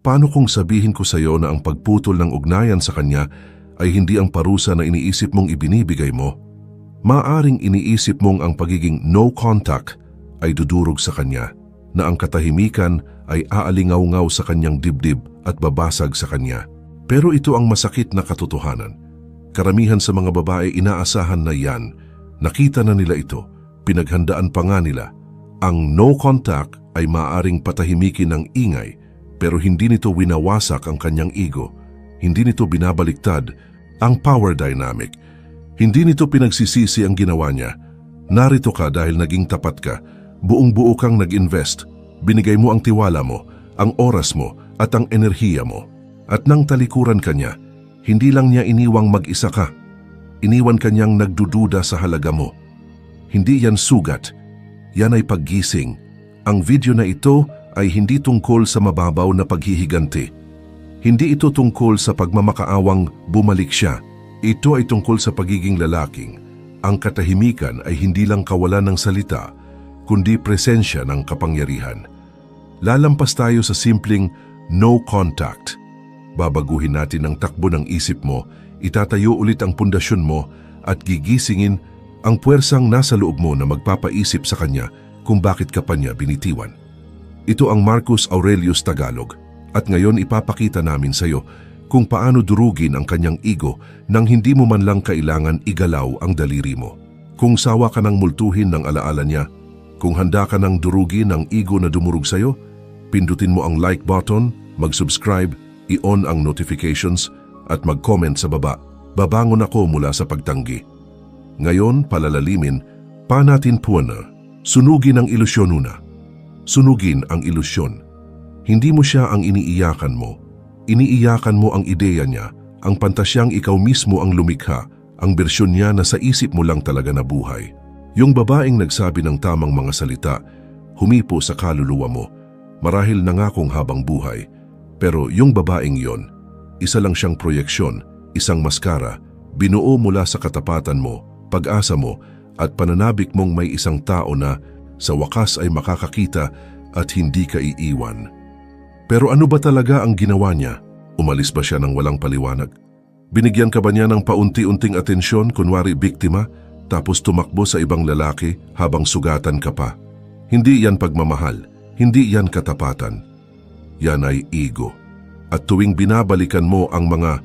Paano kung sabihin ko sa iyo na ang pagputol ng ugnayan sa kanya ay hindi ang parusa na iniisip mong ibinibigay mo? Maaring iniisip mong ang pagiging no contact ay dudurog sa kanya, na ang katahimikan ay aalingaw-ngaw sa kanyang dibdib at babasag sa kanya. Pero ito ang masakit na katotohanan. Karamihan sa mga babae inaasahan na yan. Nakita na nila ito, pinaghandaan pa nga nila. Ang no contact ay maaaring patahimikin ng ingay, pero hindi nito winawasak ang kanyang ego. Hindi nito binabaliktad ang power dynamic. Hindi nito pinagsisisi ang ginawa niya. Narito ka dahil naging tapat ka. Buong-buo kang nag-invest. Binigay mo ang tiwala mo, ang oras mo, at ang enerhiya mo. At nang talikuran ka niya, hindi lang niya iniwang mag-isa ka. Iniwan kanyang nagdududa sa halaga mo. Hindi yan sugat. Yan ay paggising. Ang video na ito ay hindi tungkol sa mababaw na paghihiganti. Hindi ito tungkol sa pagmamakaawang bumalik siya. Ito ay tungkol sa pagiging lalaking. Ang katahimikan ay hindi lang kawalan ng salita, kundi presensya ng kapangyarihan. Lalampas tayo sa simpleng no contact. Babaguhin natin ang takbo ng isip mo, itatayo ulit ang pundasyon mo at gigisingin ang puwersang nasa loob mo na magpapaisip sa kanya kung bakit ka pa niya binitiwan. Ito ang Marcus Aurelius Tagalog at ngayon ipapakita namin sa iyo kung paano durugin ang kanyang ego nang hindi mo man lang kailangan igalaw ang daliri mo. Kung sawa ka ng multuhin ng alaala niya, kung handa ka ng durugin ang ego na dumurog sa iyo, pindutin mo ang like button, mag-subscribe, i-on ang notifications at mag-comment sa baba. Babangon ako mula sa pagtanggi. Ngayon, palalalimin, pa natin puwana. Sunugin ang ilusyon una. Sunugin ang ilusyon. Hindi mo siya ang iniiyakan mo. Iniiyakan mo ang ideya niya, ang pantasyang ikaw mismo ang lumikha, ang bersyon niya na sa isip mo lang talaga nabuhay. Yung babaeng nagsabi ng tamang mga salita, humipo sa kaluluwa mo, marahil nangakong habang buhay. Pero yung babaeng yon, isa lang siyang proyeksyon, isang maskara, binuo mula sa katapatan mo, pag-asa mo, at pananabik mong may isang tao na sa wakas ay makakakita at hindi ka iiwan. Pero ano ba talaga ang ginawa niya? Umalis ba siya ng walang paliwanag? Binigyan ka ba niya ng paunti-unting atensyon, kunwari biktima, tapos tumakbo sa ibang lalaki habang sugatan ka pa? Hindi yan pagmamahal, hindi yan katapatan. Yan ay ego. At tuwing binabalikan mo ang mga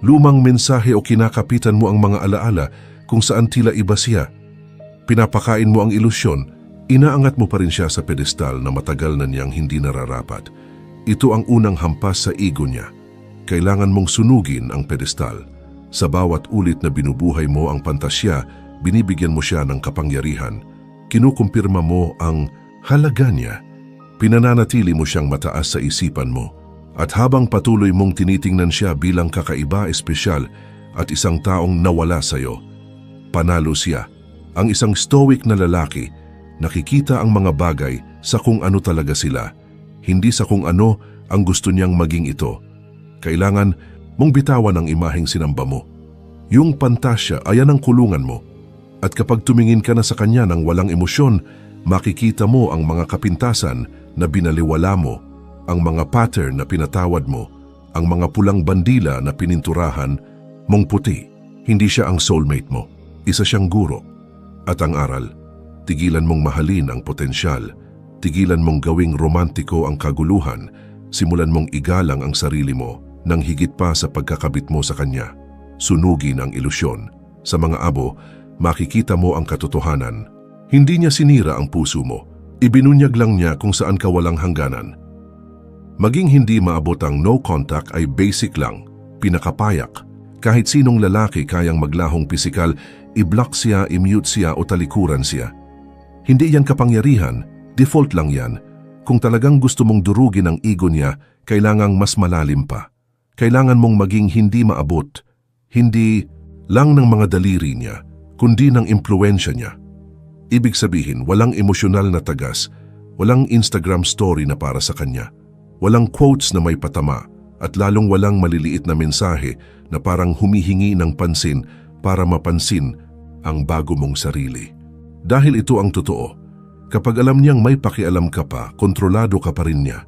lumang mensahe o kinakapitan mo ang mga alaala kung saan tila iba siya, pinapakain mo ang ilusyon, inaangat mo pa rin siya sa pedestal na matagal na niyang hindi nararapat. Ito ang unang hampas sa ego niya. Kailangan mong sunugin ang pedestal. Sa bawat ulit na binubuhay mo ang pantasya, binibigyan mo siya ng kapangyarihan. Kinukumpirma mo ang halaga niya. Pinananatili mo siyang mataas sa isipan mo. At habang patuloy mong tinitingnan siya bilang kakaiba, espesyal at isang taong nawala sa iyo, panalo siya. Ang isang stoic na lalaki, nakikita ang mga bagay sa kung ano talaga sila, hindi sa kung ano ang gusto niyang maging ito. Kailangan mong bitawan ang imaheng sinamba mo. Yung pantasya ay ang kulungan mo. At kapag tumingin ka na sa kanya ng walang emosyon, makikita mo ang mga kapintasan na binaliwala mo, ang mga pattern na pinatawad mo, ang mga pulang bandila na pininturahan mong puti. Hindi siya ang soulmate mo. Isa siyang guro. At ang aral, tigilan mong mahalin ang potensyal, tigilan mong gawing romantiko ang kaguluhan, simulan mong igalang ang sarili mo nang higit pa sa pagkakabit mo sa kanya. Sunugin ang ilusyon. Sa mga abo, makikita mo ang katotohanan. Hindi niya sinira ang puso mo. Ibinunyag lang niya kung saan ka walang hangganan. Maging hindi maabot ang no contact ay basic lang, pinakapayak. Kahit sinong lalaki kayang maglahong pisikal, i-block siya, i-mute siya o talikuran siya. Hindi yan kapangyarihan, default lang yan. Kung talagang gusto mong durugin ang ego niya, kailangang mas malalim pa. Kailangan mong maging hindi maabot, hindi lang ng mga daliri niya, kundi ng impluensya niya. Ibig sabihin, walang emosyonal na tagas, walang Instagram story na para sa kanya, walang quotes na may patama, at lalong walang maliliit na mensahe na parang humihingi ng pansin para mapansin ang bago mong sarili. Dahil ito ang totoo, kapag alam niyang may pakialam ka pa, kontrolado ka pa rin niya.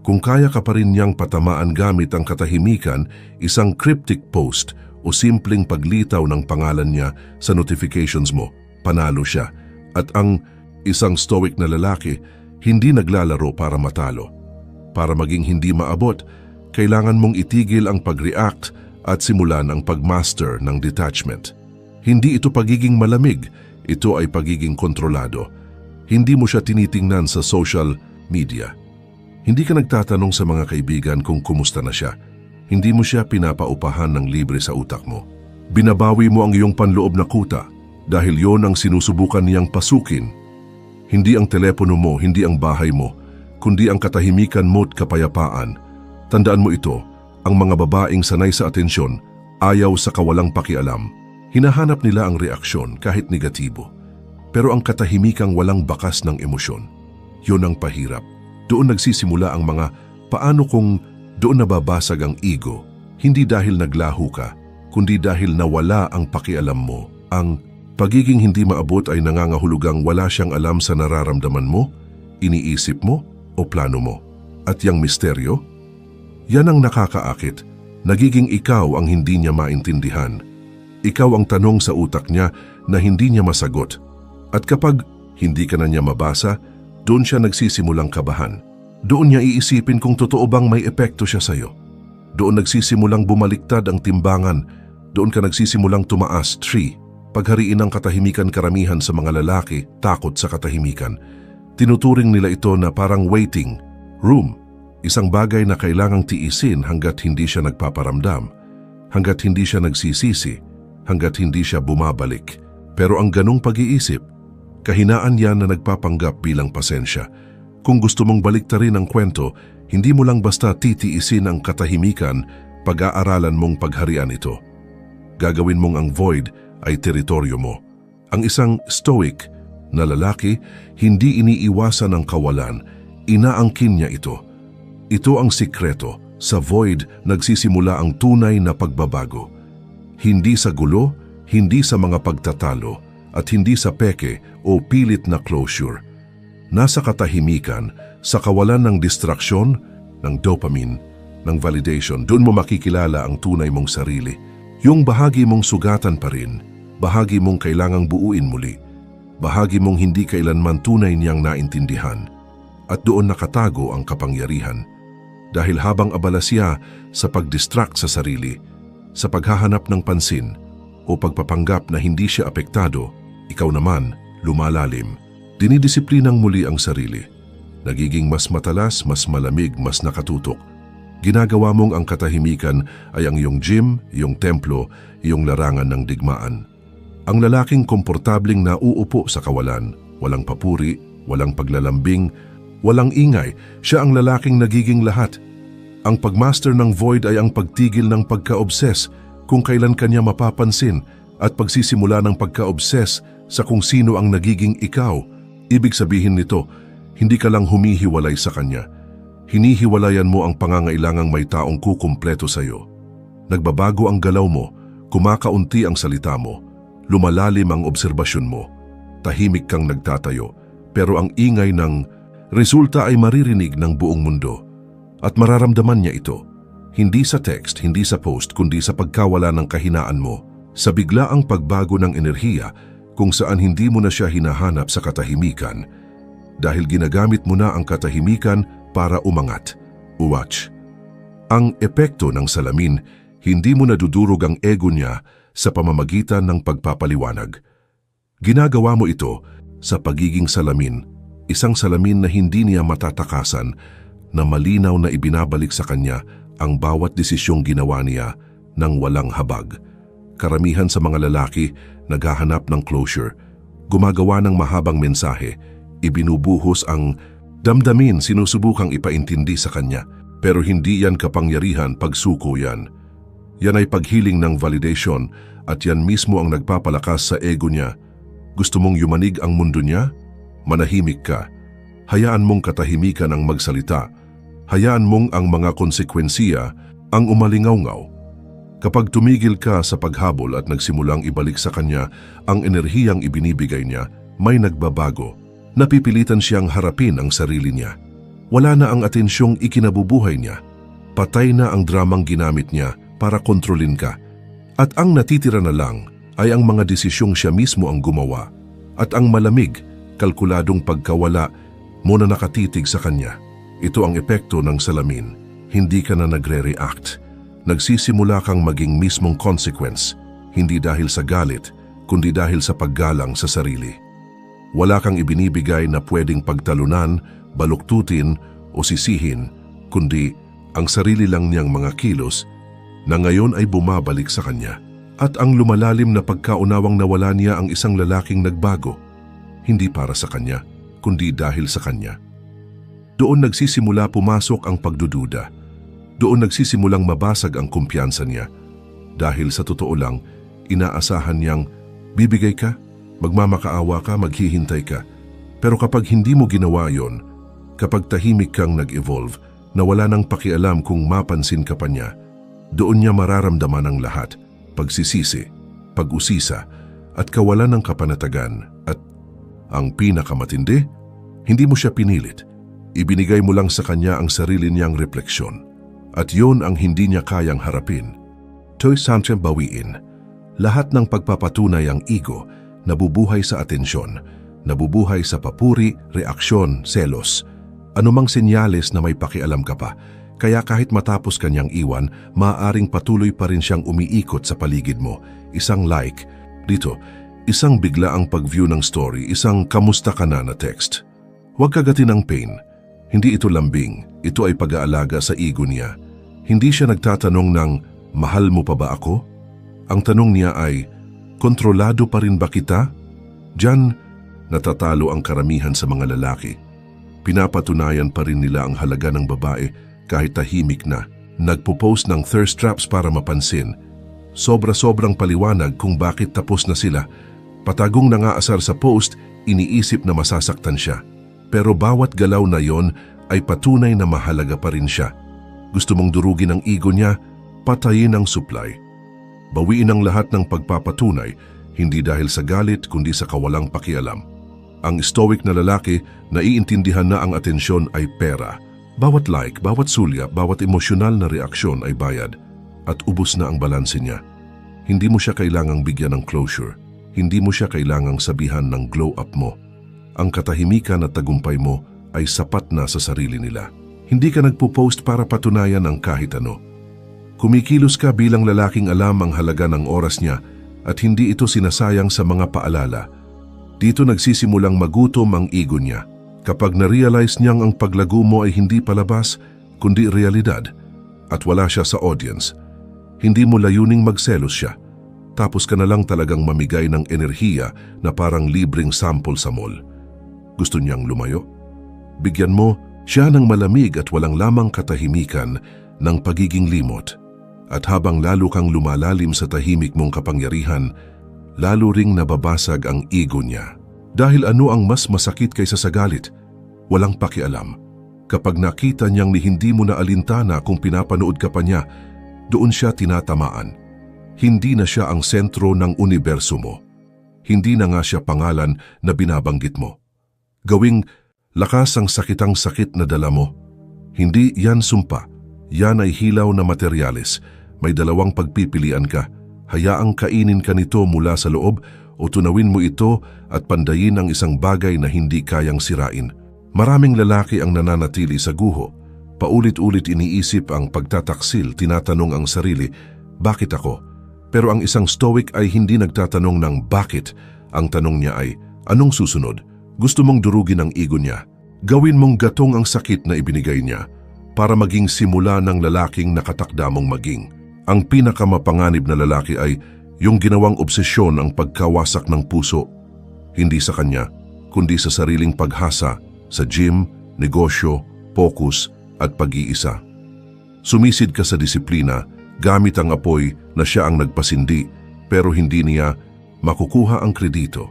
Kung kaya ka pa rin niyang patamaan gamit ang katahimikan, isang cryptic post o simpleng paglitaw ng pangalan niya sa notifications mo, panalo siya. At ang isang stoic na lalaki, hindi naglalaro para matalo. Para maging hindi maabot, kailangan mong itigil ang pag-react at simulan ang pag-master ng detachment. Hindi ito pagiging malamig, ito ay pagiging kontrolado. Hindi mo siya tinitingnan sa social media. Hindi ka nagtatanong sa mga kaibigan kung kumusta na siya. Hindi mo siya pinapaupahan ng libre sa utak mo. Binabawi mo ang iyong panloob na kuta dahil yon ang sinusubukan niyang pasukin. Hindi ang telepono mo, hindi ang bahay mo, kundi ang katahimikan mo't kapayapaan. Tandaan mo ito, ang mga babaeng sanay sa atensyon, ayaw sa kawalang pakialam. Hinahanap nila ang reaksyon kahit negatibo. Pero ang katahimikang walang bakas ng emosyon, yon ang pahirap. Doon nagsisimula ang mga paano kung doon nababasag ang ego, hindi dahil naglaho ka, kundi dahil nawala ang pakialam mo. Ang pagiging hindi maabot ay nangangahulugang wala siyang alam sa nararamdaman mo, iniisip mo o plano mo. At yang misteryo, yan ang nakakaakit. Nagiging ikaw ang hindi niya maintindihan. Ikaw ang tanong sa utak niya na hindi niya masagot. At kapag hindi ka na niya mabasa, doon siya nagsisimulang kabahan. Doon niya iisipin kung totoo bang may epekto siya sa'yo. Doon nagsisimulang bumaliktad ang timbangan. Doon ka nagsisimulang tumaas. 3. Paghariin ng katahimikan. Karamihan sa mga lalaki takot sa katahimikan. Tinuturing nila ito na parang waiting room. Isang bagay na kailangang tiisin hanggat hindi siya nagpaparamdam, hanggat hindi siya nagsisisi, hanggat hindi siya bumabalik. Pero ang ganong pag-iisip, kahinaan yan na nagpapanggap bilang pasensya. Kung gusto mong baliktarin ang kwento, hindi mo lang basta titiisin ang katahimikan, pag-aaralan mong pagharian ito. Gagawin mong ang void ay teritoryo mo. Ang isang stoic na lalaki, hindi iniiwasan ang kawalan, inaangkin niya ito. Ito ang sikreto, sa void nagsisimula ang tunay na pagbabago. Hindi sa gulo, hindi sa mga pagtatalo, at hindi sa peke o pilit na closure. Nasa katahimikan, sa kawalan ng distraksyon, ng dopamine, ng validation, doon mo makikilala ang tunay mong sarili. Yung bahagi mong sugatan pa rin, bahagi mong kailangang buuin muli, bahagi mong hindi kailanman tunay niyang naintindihan. At doon nakatago ang kapangyarihan. Dahil habang abala siya sa pag-distract sa sarili, sa paghahanap ng pansin, o pagpapanggap na hindi siya apektado, ikaw naman, lumalalim. Dinidisiplinang muli ang sarili. Nagiging mas matalas, mas malamig, mas nakatutok. Ginagawa mong ang katahimikan ay ang iyong gym, iyong templo, iyong larangan ng digmaan. Ang lalaking komportabling nauupo sa kawalan, walang papuri, walang paglalambing, walang ingay, siya ang lalaking nagiging lahat. Ang pagmaster ng void ay ang pagtigil ng pagka-obses kung kailan kanya mapapansin at pagsisimula ng pagka-obses sa kung sino ang nagiging ikaw. Ibig sabihin nito, hindi ka lang humihiwalay sa kanya. Hinihiwalayan mo ang pangangailangang may taong kukumpleto sa iyo. Nagbabago ang galaw mo, kumakaunti ang salita mo, lumalalim ang obserbasyon mo. Tahimik kang nagtatayo, pero ang ingay ng resulta ay maririnig ng buong mundo. At mararamdaman niya ito. Hindi sa text, hindi sa post, kundi sa pagkawala ng kahinaan mo. Sa biglaang pagbago ng enerhiya kung saan hindi mo na siya hinahanap sa katahimikan dahil ginagamit mo na ang katahimikan para umangat. Watch. Ang epekto ng salamin, hindi mo nadudurog ang ego niya sa pamamagitan ng pagpapaliwanag. Ginagawa mo ito sa pagiging salamin, isang salamin na hindi niya matatakasan, na malinaw na ibinabalik sa kanya ang bawat desisyong ginawa niya ng walang habag. Karamihan sa mga lalaki naghahanap ng closure, gumagawa ng mahabang mensahe, ibinubuhos ang damdamin, sinusubukang ipaintindi sa kanya, pero hindi yan kapangyarihan, pagsuko yan. Yan ay paghiling ng validation at yan mismo ang nagpapalakas sa ego niya. Gusto mong yumanig ang mundo niya? Manahimik ka. Hayaan mong katahimikan ang magsalita. Hayaan mong ang mga konsekwensiya ang umalingaw-ngaw. Kapag tumigil ka sa paghabol at nagsimulang ibalik sa kanya ang enerhiyang ibinibigay niya, may nagbabago. Napipilitan siyang harapin ang sarili niya. Wala na ang atensyong ikinabubuhay niya. Patay na ang dramang ginamit niya para kontrolin ka. At ang natitira na lang ay ang mga desisyong siya mismo ang gumawa. At ang malamig, kalkuladong pagkawala mo na nakatitig sa kanya. Ito ang epekto ng salamin. Hindi ka na nagre-react. Nagsisimula kang maging mismong consequence, hindi dahil sa galit, kundi dahil sa paggalang sa sarili. Wala kang ibinibigay na pwedeng pagtalunan, baluktutin o sisihin, kundi ang sarili lang niyang mga kilos na ngayon ay bumabalik sa kanya. At ang lumalalim na pagkaunawang nawala niya ang isang lalaking nagbago, hindi para sa kanya, kundi dahil sa kanya. Doon nagsisimula pumasok ang pagdududa. Doon nagsisimulang mabasag ang kumpiyansa niya. Dahil sa totoo lang, inaasahan niyang bibigay ka, magmamakaawa ka, maghihintay ka. Pero kapag hindi mo ginawa yon, kapag tahimik kang nag-evolve na wala nang pakialam kung mapansin ka pa niya, doon niya mararamdaman ang lahat, pagsisisi, pag-usisa, at kawalan ng kapanatagan. At ang pinakamatindi, hindi mo siya pinilit. Ibinigay mo lang sa kanya ang sarili niyang refleksyon. At yun ang hindi niya kayang harapin. To'y samtang bawiin. Lahat ng pagpapatunay ang ego, nabubuhay sa atensyon, nabubuhay sa papuri, reaksyon, selos. Anumang senyales na may pakialam ka pa, kaya kahit matapos kanyang iwan, maaaring patuloy pa rin siyang umiikot sa paligid mo. Isang like, dito, isang bigla ang pag-view ng story, isang kamusta ka na text. Huwag kagatin ng pain. Hindi ito lambing, ito ay pag-aalaga sa ego niya. Hindi siya nagtatanong ng, mahal mo pa ba ako? Ang tanong niya ay, kontrolado pa rin ba kita? Diyan, natatalo ang karamihan sa mga lalaki. Pinapatunayan pa rin nila ang halaga ng babae kahit tahimik na. Nagpo-post ng thirst traps para mapansin. Sobra-sobrang paliwanag kung bakit tapos na sila. Patagong nangaasar sa post, iniisip na masasaktan siya. Pero bawat galaw na yon ay patunay na mahalaga pa rin siya. Gusto mong durugin ang ego niya, patayin ang supply. Bawiin ang lahat ng pagpapatunay, hindi dahil sa galit kundi sa kawalang pakialam. Ang stoic na lalaki, naiintindihan na ang atensyon ay pera. Bawat like, bawat sulyap, bawat emosyonal na reaksyon ay bayad. At ubos na ang balanse niya. Hindi mo siya kailangang bigyan ng closure. Hindi mo siya kailangang sabihan ng glow up mo. Ang katahimikan at tagumpay mo ay sapat na sa sarili nila. Hindi ka nagpo-post para patunayan ang kahit ano. Kumikilos ka bilang lalaking alam ang halaga ng oras niya at hindi ito sinasayang sa mga paalala. Dito nagsisimulang magutom ang ego niya. Kapag na-realize niyang ang paglago mo ay hindi palabas, kundi realidad, at wala siya sa audience, hindi mo layuning magselos siya. Tapos ka na lang talagang mamigay ng enerhiya na parang libreng sample sa mall. Gusto niyang lumayo? Bigyan mo siya ng malamig at walang lamang katahimikan ng pagiging limot. At habang lalo kang lumalalim sa tahimik mong kapangyarihan, lalo ring nababasag ang ego niya. Dahil ano ang mas masakit kaysa sa galit? Walang pakialam. Kapag nakita niyang ni hindi mo na alintana kung pinapanood ka pa niya, doon siya tinatamaan. Hindi na siya ang sentro ng universo mo. Hindi na nga siya pangalan na binabanggit mo. Gawing lakas ang sakitang sakit na dala mo. Hindi yan sumpa. Yan ay hilaw na materyales. May dalawang pagpipilian ka. Hayaang kainin ka nito mula sa loob o tunawin mo ito at pandayin ang isang bagay na hindi kayang sirain. Maraming lalaki ang nananatili sa guho. Paulit-ulit iniisip ang pagtataksil, tinatanong ang sarili, bakit ako? Pero ang isang stoic ay hindi nagtatanong ng bakit. Ang tanong niya ay, anong susunod? Gusto mong durugin ang ego niya. Gawin mong gatong ang sakit na ibinigay niya para maging simula ng lalaking nakatakda mong maging. Ang pinakamapanganib na lalaki ay yung ginawang obsesyon ang pagkawasak ng puso. Hindi sa kanya, kundi sa sariling paghasa, sa gym, negosyo, focus at pag-iisa. Sumisid ka sa disiplina gamit ang apoy na siya ang nagpasindi pero hindi niya makukuha ang kredito.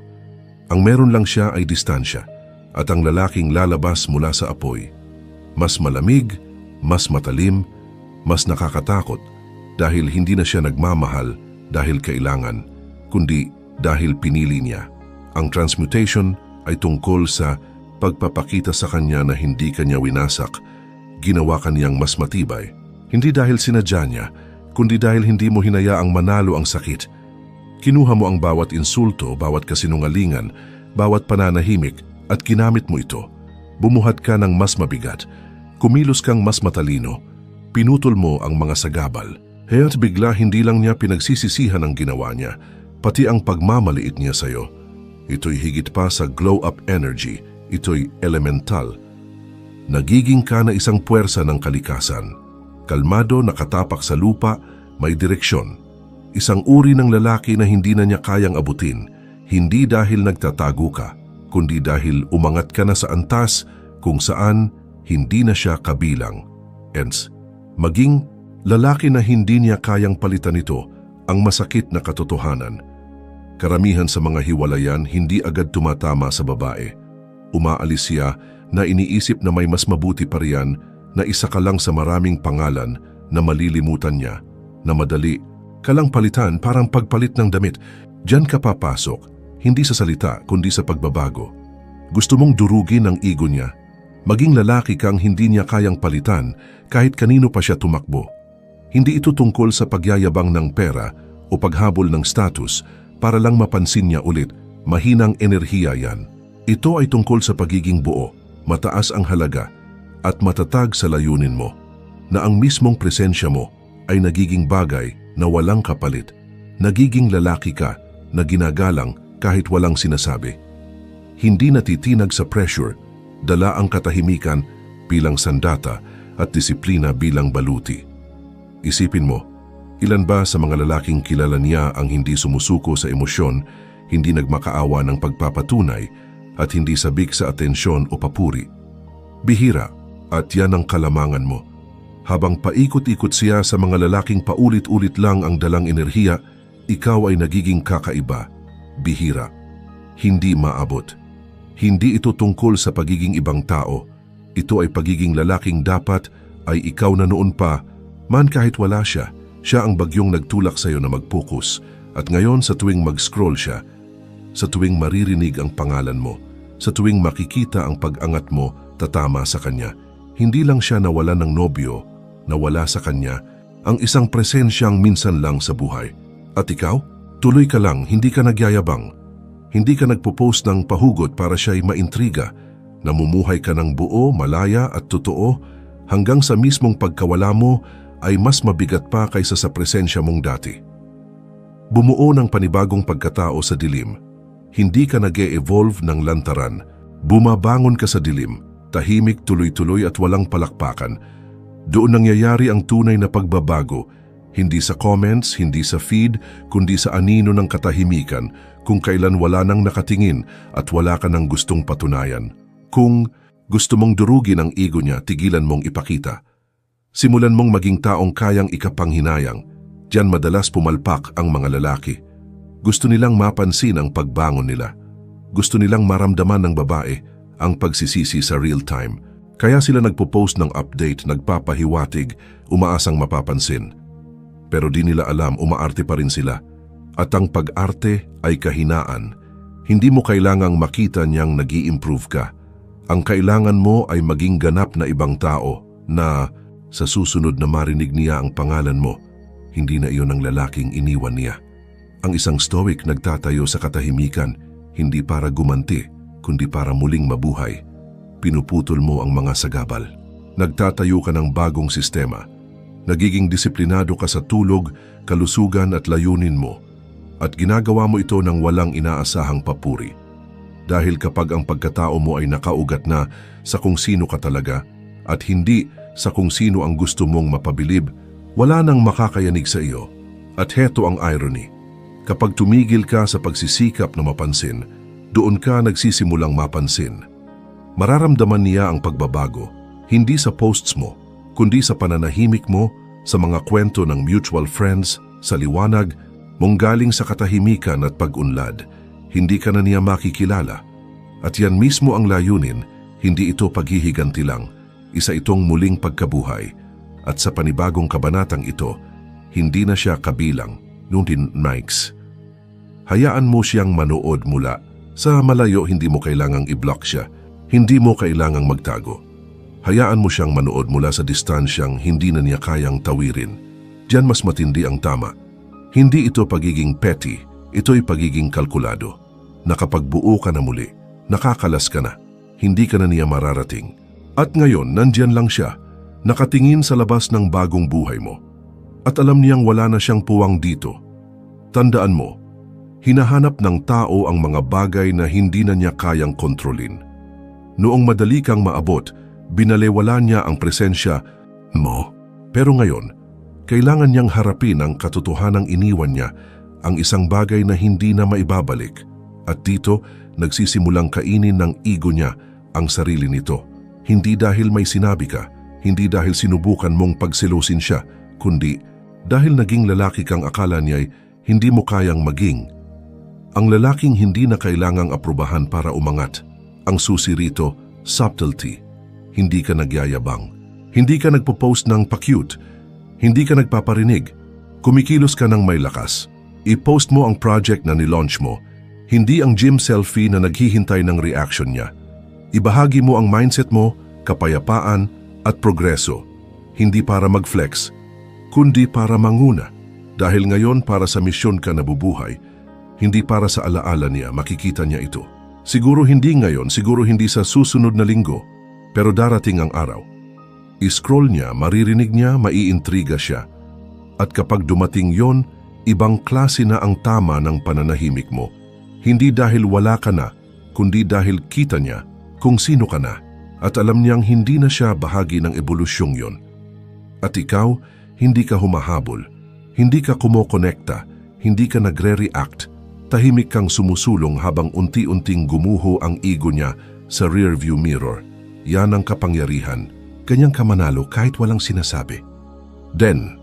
Ang meron lang siya ay distansya at ang lalaking lalabas mula sa apoy. Mas malamig, mas matalim, mas nakakatakot dahil hindi na siya nagmamahal dahil kailangan, kundi dahil pinili niya. Ang transmutation ay tungkol sa pagpapakita sa kanya na hindi kanya winasak, ginawa kaniyang mas matibay. Hindi dahil sinadya niya, kundi dahil hindi mo hinayaang manalo ang sakit. Kinuha mo ang bawat insulto, bawat kasinungalingan, bawat pananahimik at ginamit mo ito. Bumuhat ka ng mas mabigat, kumilos kang mas matalino, pinutol mo ang mga sagabal. Kaya't bigla hindi lang niya pinagsisisihan ang ginawa niya, pati ang pagmamaliit niya sa'yo. Ito'y higit pa sa glow-up energy, ito'y elemental. Nagiging ka na isang puwersa ng kalikasan. Kalmado, nakatapak sa lupa, may direksyon. Isang uri ng lalaki na hindi na niya kayang abutin, hindi dahil nagtatago ka, kundi dahil umangat ka na sa antas kung saan hindi na siya kabilang. Hence, maging lalaki na hindi niya kayang palitan ito ang masakit na katotohanan. Karamihan sa mga hiwalayan hindi agad tumatama sa babae. Umaalis siya na iniisip na may mas mabuti pa riyan, na isa ka lang sa maraming pangalan na malilimutan niya, na madali ka lang palitan parang pagpalit ng damit. Diyan ka papasok, hindi sa salita kundi sa pagbabago. Gusto mong durugin ang ego niya. Maging lalaki kang hindi niya kayang palitan kahit kanino pa siya tumakbo. Hindi ito tungkol sa pagyayabang ng pera o paghabol ng status para lang mapansin niya ulit. Mahinang enerhiya yan. Ito ay tungkol sa pagiging buo, mataas ang halaga, at matatag sa layunin mo, na ang mismong presensya mo ay nagiging bagay na walang kapalit. Nagiging lalaki ka na ginagalang kahit walang sinasabi. Hindi natitinag sa pressure, dala ang katahimikan bilang sandata at disiplina bilang baluti. Isipin mo, ilan ba sa mga lalaking kilala niya ang hindi sumusuko sa emosyon, hindi nagmakaawa ng pagpapatunay, at hindi sabik sa atensyon o papuri? Bihira, at yan ang kalamangan mo. Habang paikot-ikot siya sa mga lalaking paulit-ulit lang ang dalang enerhiya, ikaw ay nagiging kakaiba, bihira, hindi maabot. Hindi ito tungkol sa pagiging ibang tao. Ito ay pagiging lalaking dapat ay ikaw na noon pa, man kahit wala siya. Siya ang bagyong nagtulak sa iyo na mag-focus. At ngayon sa tuwing mag-scroll siya, sa tuwing maririnig ang pangalan mo, sa tuwing makikita ang pag-angat mo, tatama sa kanya. Hindi lang siya nawala ng nobyo, nawala sa kanya ang isang presensyang minsan lang sa buhay. At ikaw, tuloy ka lang, hindi ka nagyayabang. Hindi ka nagpo-post ng pahugot para siya'y maintriga. Namumuhay ka ng buo, malaya at totoo hanggang sa mismong pagkawala mo ay mas mabigat pa kaysa sa presensya mong dati. Bumuo ng panibagong pagkatao sa dilim. Hindi ka nag-e-evolve ng lantaran. Bumabangon ka sa dilim, tahimik, tuloy-tuloy at walang palakpakan. Doon nangyayari ang tunay na pagbabago, hindi sa comments, hindi sa feed, kundi sa anino ng katahimikan, kung kailan wala nang nakatingin at wala ka nang gustong patunayan. Kung gusto mong durugin ang ego niya, tigilan mong ipakita. Simulan mong maging taong kayang ikapanghinayang. Diyan madalas pumalpak ang mga lalaki. Gusto nilang mapansin ang pagbangon nila. Gusto nilang maramdaman ng babae ang pagsisisi sa real time. Kaya sila nagpo-post ng update, nagpapahiwatig, umaasang mapapansin. Pero di nila alam, umaarte pa rin sila. At ang pag-arte ay kahinaan. Hindi mo kailangang makita niyang nag-i-improve ka. Ang kailangan mo ay maging ganap na ibang tao na sa susunod na marinig niya ang pangalan mo, hindi na iyon ang lalaking iniwan niya. Ang isang stoic nagtatayo sa katahimikan, hindi para gumanti, kundi para muling mabuhay. Pinuputol mo ang mga sagabal. Nagtatayo ka ng bagong sistema. Nagiging disiplinado ka sa tulog, kalusugan at layunin mo. At ginagawa mo ito ng walang inaasahang papuri. Dahil kapag ang pagkatao mo ay nakaugat na sa kung sino ka talaga at hindi sa kung sino ang gusto mong mapabilib, wala nang makakayanig sa iyo. At heto ang irony. Kapag tumigil ka sa pagsisikap na mapansin, doon ka nagsisimulang mapansin. Mararamdaman niya ang pagbabago, hindi sa posts mo, kundi sa pananahimik mo, sa mga kwento ng mutual friends, sa liwanag, mong galing sa katahimikan at pag-unlad. Hindi ka na niya makikilala. At yan mismo ang layunin, hindi ito paghihiganti lang, isa itong muling pagkabuhay. At sa panibagong kabanatang ito, hindi na siya kabilang, ngunit Nikes. Hayaan mo siyang manood mula. Sa malayo, hindi mo kailangang i-block siya. Hindi mo kailangang magtago. Hayaan mo siyang manood mula sa distansyang hindi na niya kayang tawirin. Diyan mas matindi ang tama. Hindi ito pagiging petty, ito'y pagiging kalkulado. Nakapagbuo ka na muli, nakakalas ka na, hindi ka na niya mararating. At ngayon, nandyan lang siya, nakatingin sa labas ng bagong buhay mo. At alam niyang wala na siyang puwang dito. Tandaan mo, hinahanap ng tao ang mga bagay na hindi na niya kayang kontrolin. Noong madali kang maabot, binalewala niya ang presensya mo. Pero ngayon, kailangan niyang harapin ang katotohanang iniwan niya, ang isang bagay na hindi na maibabalik. At dito, nagsisimulang kainin ng ego niya ang sarili nito. Hindi dahil may sinabi ka, hindi dahil sinubukan mong pagselosin siya, kundi dahil naging lalaki kang akala niya'y hindi mo kayang maging. Ang lalaking hindi na kailangang aprubahan para umangat. Ang susi rito, subtlety. Hindi ka nagyayabang. Hindi ka nagpo-post ng pa-cute. Hindi ka nagpaparinig. Kumikilos ka ng may lakas. I-post mo ang project na nilaunch mo. Hindi ang gym selfie na naghihintay ng reaction niya. Ibahagi mo ang mindset mo, kapayapaan at progreso. Hindi para mag-flex, kundi para manguna. Dahil ngayon para sa misyon ka nabubuhay, hindi para sa alaala niya, makikita niya ito. Siguro hindi ngayon, siguro hindi sa susunod na linggo, pero darating ang araw. I-scroll niya, maririnig niya, maiintriga siya. At kapag dumating yon, ibang klase na ang tama ng pananahimik mo. Hindi dahil wala ka na, kundi dahil kita niya kung sino ka na. At alam niyang hindi na siya bahagi ng ebolusyong yon. At ikaw, hindi ka humahabol, hindi ka kumokonekta, hindi ka nagre-react, tahimik kang sumusulong habang unti-unting gumuho ang ego niya sa rearview mirror. Yan ang kapangyarihan, kanyang kamanalo kahit walang sinasabi. Then,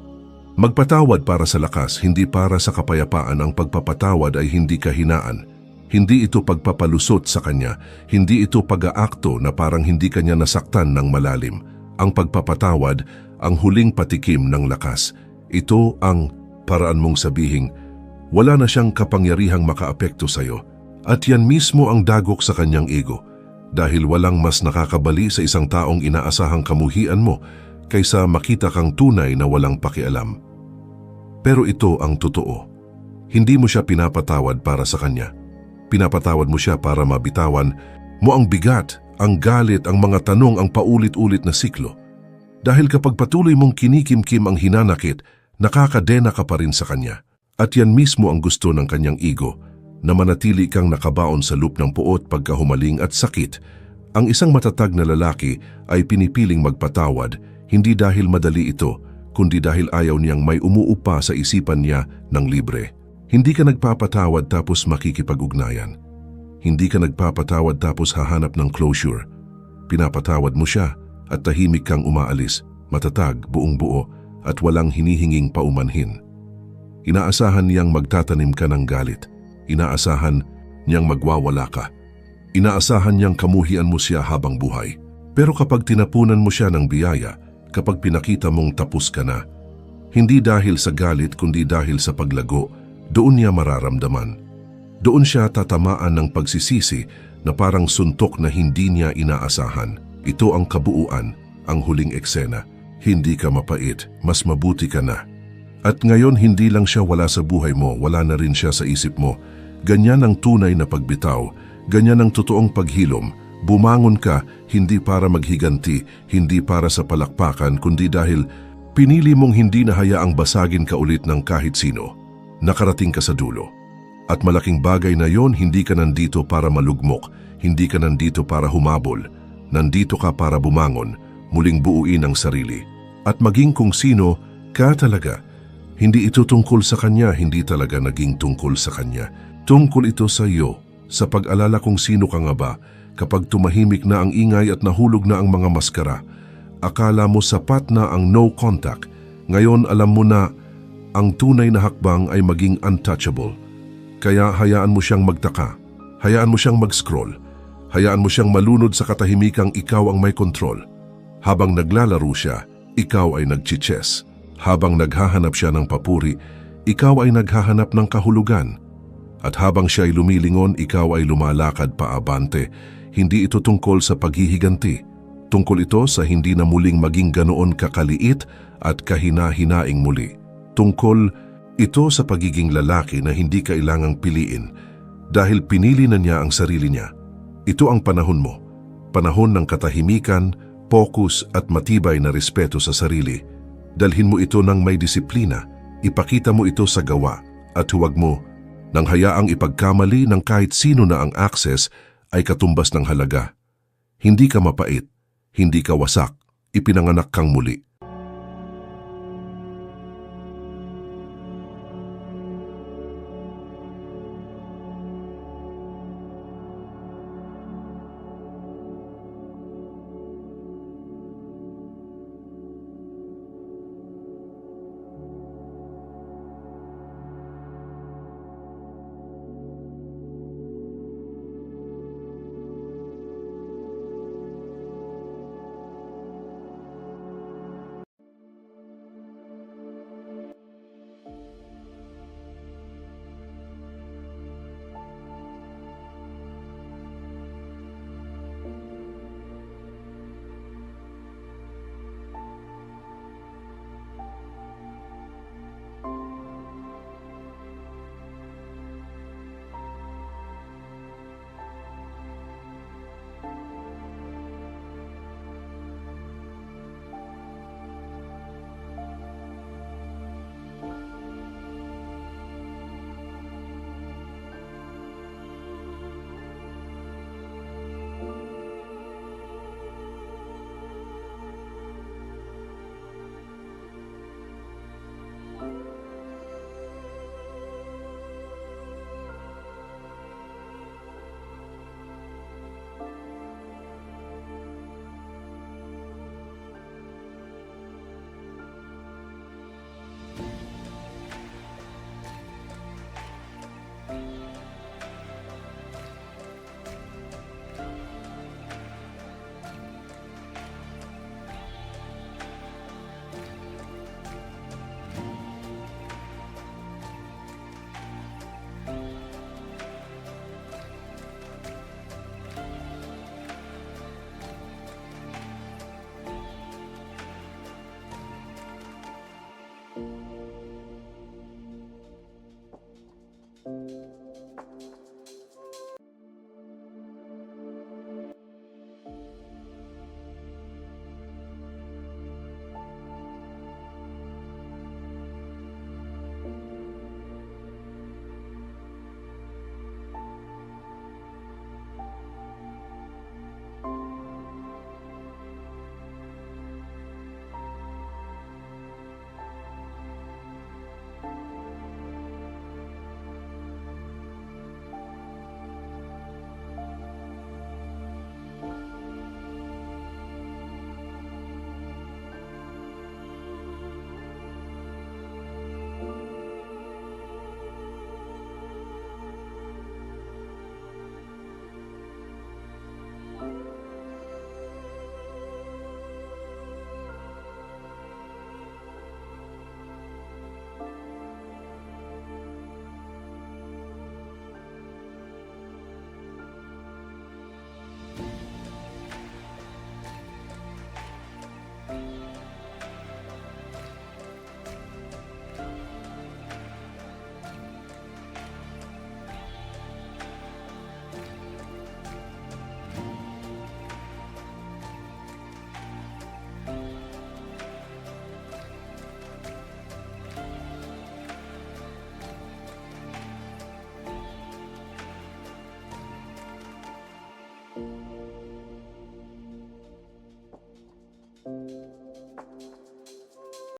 magpatawad para sa lakas, hindi para sa kapayapaan. Ang pagpapatawad ay hindi kahinaan. Hindi ito pagpapalusot sa kanya, hindi ito pag-aakto na parang hindi kanya nasaktan ng malalim. Ang pagpapatawad, ang huling patikim ng lakas. Ito ang paraan mong sabihing, wala na siyang kapangyarihang makaapekto sa iyo. At yan mismo ang dagok sa kanyang ego. Dahil walang mas nakakabali sa isang taong inaasahang kamuhian mo kaysa makita kang tunay na walang pakialam. Pero ito ang totoo. Hindi mo siya pinapatawad para sa kanya. Pinapatawad mo siya para mabitawan mo ang bigat, ang galit, ang mga tanong, ang paulit-ulit na siklo. Dahil kapag patuloy mong kinikimkim ang hinanakit, nakakadena ka pa rin sa kanya. At yan mismo ang gusto ng kanyang ego, na manatili kang nakabaon sa loop ng puot, pagkahumaling at sakit. Ang isang matatag na lalaki ay pinipiling magpatawad, hindi dahil madali ito, kundi dahil ayaw niyang may umuupa sa isipan niya ng libre. Hindi ka nagpapatawad tapos makikipag-ugnayan. Hindi ka nagpapatawad tapos hahanap ng closure. Pinapatawad mo siya at tahimik kang umaalis, matatag, buong buo at walang hinihinging paumanhin. Inaasahan niyang magtatanim ka ng galit. Inaasahan niyang magwawala ka. Inaasahan niyang kamuhian mo siya habang buhay. Pero kapag tinapunan mo siya ng biyaya, kapag pinakita mong tapos ka na, hindi dahil sa galit kundi dahil sa paglago, doon niya mararamdaman. Doon siya tatamaan ng pagsisisi na parang suntok na hindi niya inaasahan. Ito ang kabuuan, ang huling eksena. Hindi ka mapait, mas mabuti ka na. At ngayon hindi lang siya wala sa buhay mo, wala na rin siya sa isip mo. Ganyan ang tunay na pagbitaw, ganyan ang totoong paghilom. Bumangon ka, hindi para maghiganti, hindi para sa palakpakan, kundi dahil pinili mong hindi na hayaang basagin ka ulit ng kahit sino. Nakarating ka sa dulo. At malaking bagay na yon, hindi ka nandito para malugmok, hindi ka nandito para humabol. Nandito ka para bumangon, muling buuin ang sarili. At maging kung sino ka talaga. Hindi ito tungkol sa kanya, hindi talaga naging tungkol sa kanya. Tungkol ito sa iyo, sa pag-alala kung sino ka nga ba. Kapag tumahimik na ang ingay at nahulog na ang mga maskara, akala mo sapat na ang no contact. Ngayon alam mo na ang tunay na hakbang ay maging untouchable. Kaya hayaan mo siyang magtaka, hayaan mo siyang mag-scroll, hayaan mo siyang malunod sa katahimikang ikaw ang may kontrol. Habang naglalaro siya, ikaw ay nagchichess. Habang naghahanap siya ng papuri, ikaw ay naghahanap ng kahulugan. At habang siya ay lumilingon, ikaw ay lumalakad paabante. Hindi ito tungkol sa paghihiganti. Tungkol ito sa hindi na muling maging ganoon kakaliit at kahina-hinaing muli. Tungkol ito sa pagiging lalaki na hindi kailangang piliin dahil pinili na niya ang sarili niya. Ito ang panahon mo. Panahon ng katahimikan, focus at matibay na respeto sa sarili. Dalhin mo ito ng may disiplina, ipakita mo ito sa gawa at huwag mo nang hayaang ipagkamali ng kahit sino na ang access ay katumbas ng halaga. Hindi ka mapait, hindi ka wasak, ipinanganak kang muli.